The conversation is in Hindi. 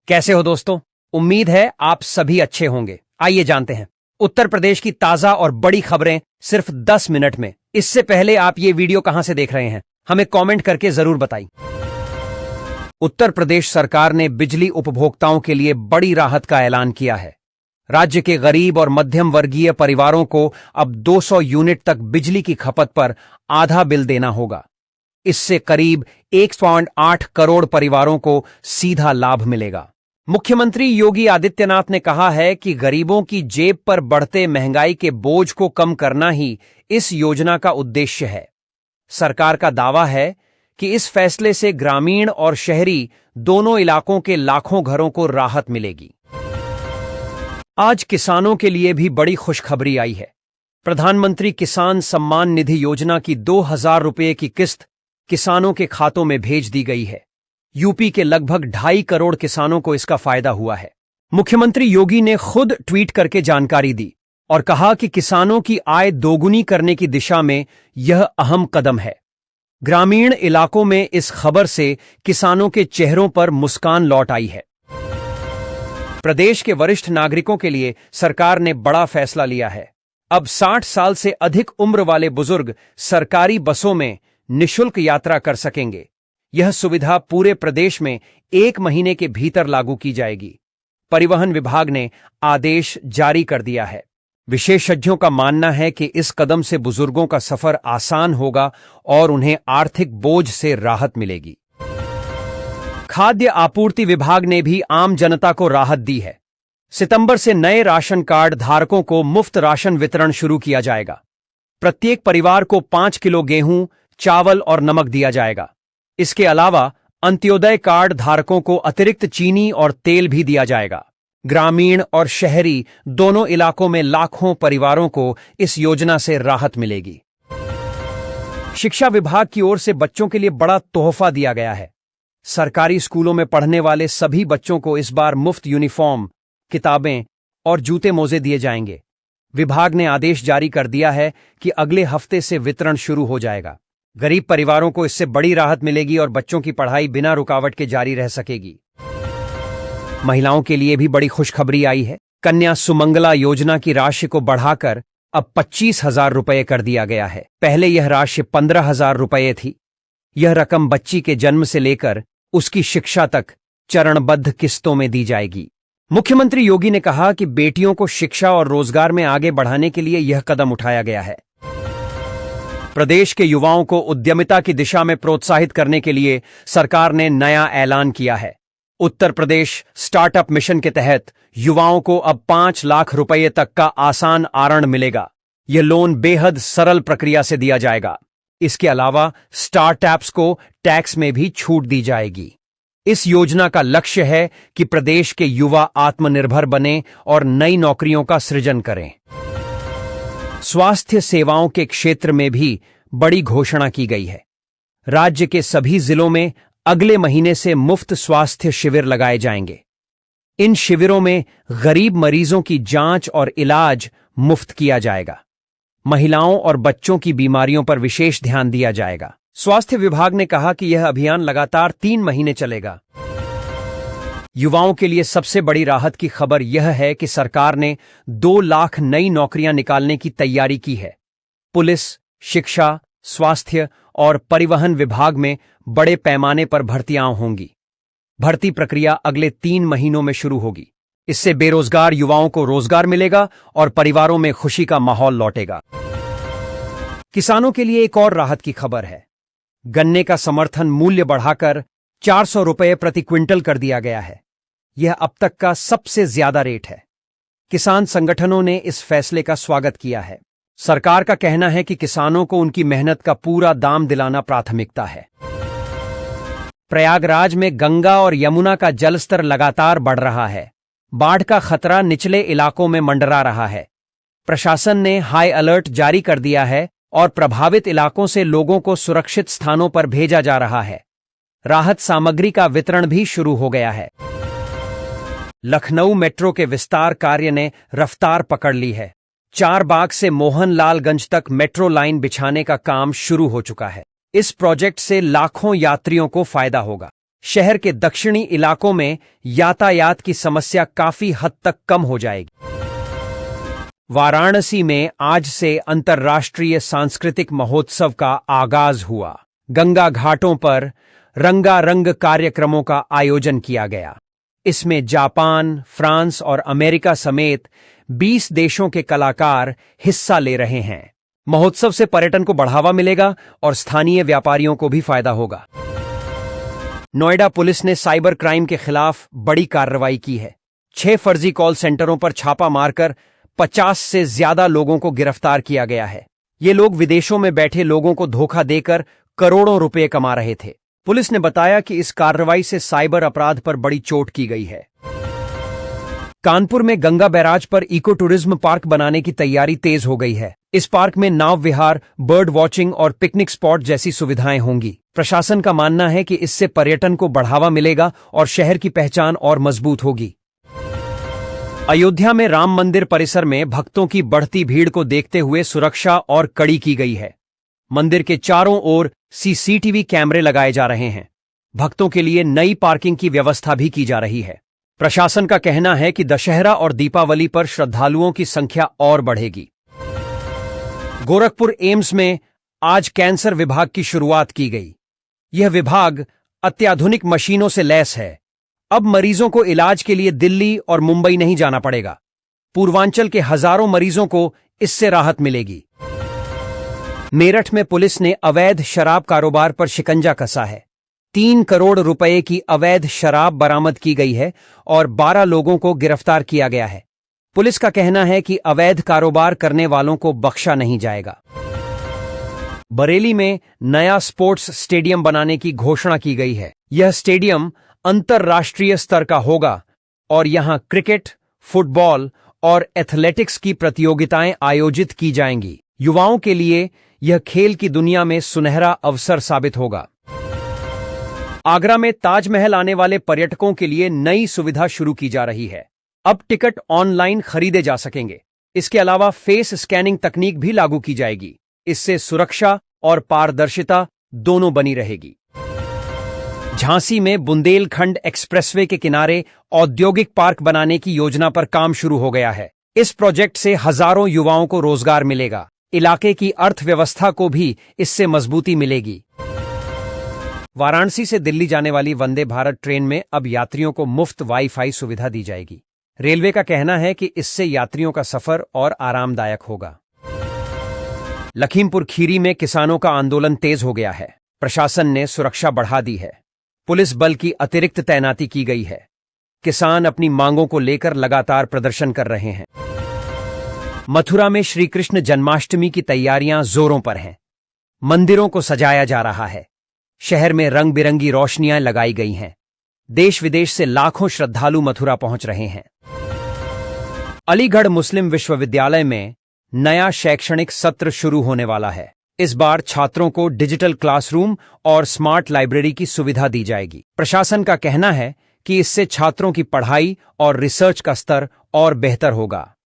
कैसे हो दोस्तों? उम्मीद है आप सभी अच्छे होंगे। आइए जानते हैं उत्तर प्रदेश की ताजा और बड़ी खबरें सिर्फ 10 मिनट में। इससे पहले आप ये वीडियो कहां से देख रहे हैं, हमें कमेंट करके जरूर बताइए। उत्तर प्रदेश सरकार ने बिजली उपभोक्ताओं के लिए बड़ी राहत का ऐलान किया है। राज्य के गरीब और मध्यम वर्गीय परिवारों को अब 200 यूनिट तक बिजली की खपत पर आधा बिल देना होगा। इससे करीब 1.8 करोड़ परिवारों को सीधा लाभ मिलेगा। मुख्यमंत्री योगी आदित्यनाथ ने कहा है कि गरीबों की जेब पर बढ़ते महंगाई के बोझ को कम करना ही इस योजना का उद्देश्य है। सरकार का दावा है कि इस फैसले से ग्रामीण और शहरी दोनों इलाकों के लाखों घरों को राहत मिलेगी। आज किसानों के लिए भी बड़ी खुशखबरी आई है। प्रधानमंत्री किसान सम्मान निधि योजना की 2,000 रुपये की किस्त किसानों के खातों में भेज दी गई है। यूपी के लगभग 2.5 करोड़ किसानों को इसका फायदा हुआ है। मुख्यमंत्री योगी ने खुद ट्वीट करके जानकारी दी और कहा कि किसानों की आय दोगुनी करने की दिशा में यह अहम कदम है। ग्रामीण इलाकों में इस खबर से किसानों के चेहरों पर मुस्कान लौट आई है। प्रदेश के वरिष्ठ नागरिकों के लिए सरकार ने बड़ा फैसला लिया है। अब 60 साल से अधिक उम्र वाले बुजुर्ग सरकारी बसों में निःशुल्क यात्रा कर सकेंगे। यह सुविधा पूरे प्रदेश में 1 महीने के भीतर लागू की जाएगी। परिवहन विभाग ने आदेश जारी कर दिया है। विशेषज्ञों का मानना है कि इस कदम से बुजुर्गों का सफर आसान होगा और उन्हें आर्थिक बोझ से राहत मिलेगी। खाद्य आपूर्ति विभाग ने भी आम जनता को राहत दी है। सितंबर से नए राशन कार्ड धारकों को मुफ्त राशन वितरण शुरू किया जाएगा। प्रत्येक परिवार को 5 किलो गेहूं, चावल और नमक दिया जाएगा। इसके अलावा अंत्योदय कार्ड धारकों को अतिरिक्त चीनी और तेल भी दिया जाएगा। ग्रामीण और शहरी दोनों इलाकों में लाखों परिवारों को इस योजना से राहत मिलेगी। शिक्षा विभाग की ओर से बच्चों के लिए बड़ा तोहफा दिया गया है। सरकारी स्कूलों में पढ़ने वाले सभी बच्चों को इस बार मुफ्त यूनिफॉर्म, किताबें और जूते मोजे दिए जाएंगे। विभाग ने आदेश जारी कर दिया है कि अगले हफ्ते से वितरण शुरू हो जाएगा। गरीब परिवारों को इससे बड़ी राहत मिलेगी और बच्चों की पढ़ाई बिना रुकावट के जारी रह सकेगी। महिलाओं के लिए भी बड़ी खुशखबरी आई है। कन्या सुमंगला योजना की राशि को बढ़ाकर अब 25,000 रुपये कर दिया गया है। पहले यह राशि 15,000 रुपये थी। यह रकम बच्ची के जन्म से लेकर उसकी शिक्षा तक चरणबद्ध किस्तों में दी जाएगी। मुख्यमंत्री योगी ने कहा कि बेटियों को शिक्षा और रोजगार में आगे बढ़ाने के लिए यह कदम उठाया गया है। प्रदेश के युवाओं को उद्यमिता की दिशा में प्रोत्साहित करने के लिए सरकार ने नया ऐलान किया है। उत्तर प्रदेश स्टार्टअप मिशन के तहत युवाओं को अब 5 लाख रुपये तक का आसान आरण मिलेगा। यह लोन बेहद सरल प्रक्रिया से दिया जाएगा। इसके अलावा स्टार्टअप्स को टैक्स में भी छूट दी जाएगी। इस योजना का लक्ष्य है कि प्रदेश के युवा आत्मनिर्भर बने और नई नौकरियों का सृजन करें। स्वास्थ्य सेवाओं के क्षेत्र में भी बड़ी घोषणा की गई है। राज्य के सभी जिलों में अगले महीने से मुफ्त स्वास्थ्य शिविर लगाए जाएंगे। इन शिविरों में गरीब मरीजों की जांच और इलाज मुफ्त किया जाएगा। महिलाओं और बच्चों की बीमारियों पर विशेष ध्यान दिया जाएगा। स्वास्थ्य विभाग ने कहा कि यह अभियान लगातार 3 महीने चलेगा। युवाओं के लिए सबसे बड़ी राहत की खबर यह है कि सरकार ने 2 लाख नई नौकरियां निकालने की तैयारी की है। पुलिस, शिक्षा, स्वास्थ्य और परिवहन विभाग में बड़े पैमाने पर भर्तियां होंगी। भर्ती प्रक्रिया अगले 3 महीनों में शुरू होगी। इससे बेरोजगार युवाओं को रोजगार मिलेगा और परिवारों में खुशी का माहौल लौटेगा। किसानों के लिए एक और राहत की खबर है। गन्ने का समर्थन मूल्य बढ़ाकर 400 रुपये प्रति क्विंटल कर दिया गया है। यह अब तक का सबसे ज्यादा रेट है। किसान संगठनों ने इस फैसले का स्वागत किया है। सरकार का कहना है कि किसानों को उनकी मेहनत का पूरा दाम दिलाना प्राथमिकता है। प्रयागराज में गंगा और यमुना का जलस्तर लगातार बढ़ रहा है। बाढ़ का खतरा निचले इलाकों में मंडरा रहा है। प्रशासन ने हाई अलर्ट जारी कर दिया है और प्रभावित इलाकों से लोगों को सुरक्षित स्थानों पर भेजा जा रहा है। राहत सामग्री का वितरण भी शुरू हो गया है। लखनऊ मेट्रो के विस्तार कार्य ने रफ्तार पकड़ ली है। चारबाग से मोहनलालगंज तक मेट्रो लाइन बिछाने का काम शुरू हो चुका है। इस प्रोजेक्ट से लाखों यात्रियों को फायदा होगा। शहर के दक्षिणी इलाकों में यातायात की समस्या काफी हद तक कम हो जाएगी। वाराणसी में आज से अंतर्राष्ट्रीय सांस्कृतिक महोत्सव का आगाज हुआ। गंगा घाटों पर रंगारंग कार्यक्रमों का आयोजन किया गया। इसमें जापान, फ्रांस और अमेरिका समेत 20 देशों के कलाकार हिस्सा ले रहे हैं। महोत्सव से पर्यटन को बढ़ावा मिलेगा और स्थानीय व्यापारियों को भी फायदा होगा। नोएडा पुलिस ने साइबर क्राइम के खिलाफ बड़ी कार्रवाई की है। 6 फर्जी कॉल सेंटरों पर छापा मारकर 50 से ज्यादा लोगों को गिरफ्तार किया गया है। ये लोग विदेशों में बैठे लोगों को धोखा देकर करोड़ों रुपए कमा रहे थे। पुलिस ने बताया कि इस कार्रवाई से साइबर अपराध पर बड़ी चोट की गई है। कानपुर में गंगा बैराज पर इको टूरिज्म पार्क बनाने की तैयारी तेज हो गई है। इस पार्क में नाव विहार, बर्ड वॉचिंग और पिकनिक स्पॉट जैसी सुविधाएं होंगी। प्रशासन का मानना है कि इससे पर्यटन को बढ़ावा मिलेगा और शहर की पहचान और मजबूत होगी। अयोध्या में राम मंदिर परिसर में भक्तों की बढ़ती भीड़ को देखते हुए सुरक्षा और कड़ी की गई है। मंदिर के चारों ओर सीसीटीवी कैमरे लगाए जा रहे हैं। भक्तों के लिए नई पार्किंग की व्यवस्था भी की जा रही है। प्रशासन का कहना है कि दशहरा और दीपावली पर श्रद्धालुओं की संख्या और बढ़ेगी। गोरखपुर एम्स में आज कैंसर विभाग की शुरुआत की गई। यह विभाग अत्याधुनिक मशीनों से लैस है। अब मरीजों को इलाज के लिए दिल्ली और मुंबई नहीं जाना पड़ेगा। पूर्वांचल के हजारों मरीजों को इससे राहत मिलेगी। मेरठ में पुलिस ने अवैध शराब कारोबार पर शिकंजा कसा है। 3 करोड़ रुपए की अवैध शराब बरामद की गई है और 12 लोगों को गिरफ्तार किया गया है। पुलिस का कहना है कि अवैध कारोबार करने वालों को बख्शा नहीं जाएगा। बरेली में नया स्पोर्ट्स स्टेडियम बनाने की घोषणा की गई है। यह स्टेडियम अंतर्राष्ट्रीय स्तर का होगा और यहां क्रिकेट, फुटबॉल और एथलेटिक्स की प्रतियोगिताएं आयोजित की जाएंगी। युवाओं के लिए यह खेल की दुनिया में सुनहरा अवसर साबित होगा। आगरा में ताजमहल आने वाले पर्यटकों के लिए नई सुविधा शुरू की जा रही है। अब टिकट ऑनलाइन खरीदे जा सकेंगे। इसके अलावा फेस स्कैनिंग तकनीक भी लागू की जाएगी। इससे सुरक्षा और पारदर्शिता दोनों बनी रहेगी। झांसी में बुंदेलखंड एक्सप्रेसवे के किनारे औद्योगिक पार्क बनाने की योजना पर काम शुरू हो गया है। इस प्रोजेक्ट से हजारों युवाओं को रोजगार मिलेगा। इलाके की अर्थव्यवस्था को भी इससे मजबूती मिलेगी। वाराणसी से दिल्ली जाने वाली वंदे भारत ट्रेन में अब यात्रियों को मुफ्त वाईफाई सुविधा दी जाएगी। रेलवे का कहना है कि इससे यात्रियों का सफर और आरामदायक होगा। लखीमपुर खीरी में किसानों का आंदोलन तेज हो गया है। प्रशासन ने सुरक्षा बढ़ा दी है। पुलिस बल की अतिरिक्त तैनाती की गई है। किसान अपनी मांगों को लेकर लगातार प्रदर्शन कर रहे हैं। मथुरा में श्री कृष्ण जन्माष्टमी की तैयारियां जोरों पर हैं। मंदिरों को सजाया जा रहा है। शहर में रंग बिरंगी रोशनियां लगाई गई हैं। देश विदेश से लाखों श्रद्धालु मथुरा पहुंच रहे हैं। अलीगढ़ मुस्लिम विश्वविद्यालय में नया शैक्षणिक सत्र शुरू होने वाला है। इस बार छात्रों को डिजिटल क्लासरूम और स्मार्ट लाइब्रेरी की सुविधा दी जाएगी। प्रशासन का कहना है कि इससे छात्रों की पढ़ाई और रिसर्च का स्तर और बेहतर होगा।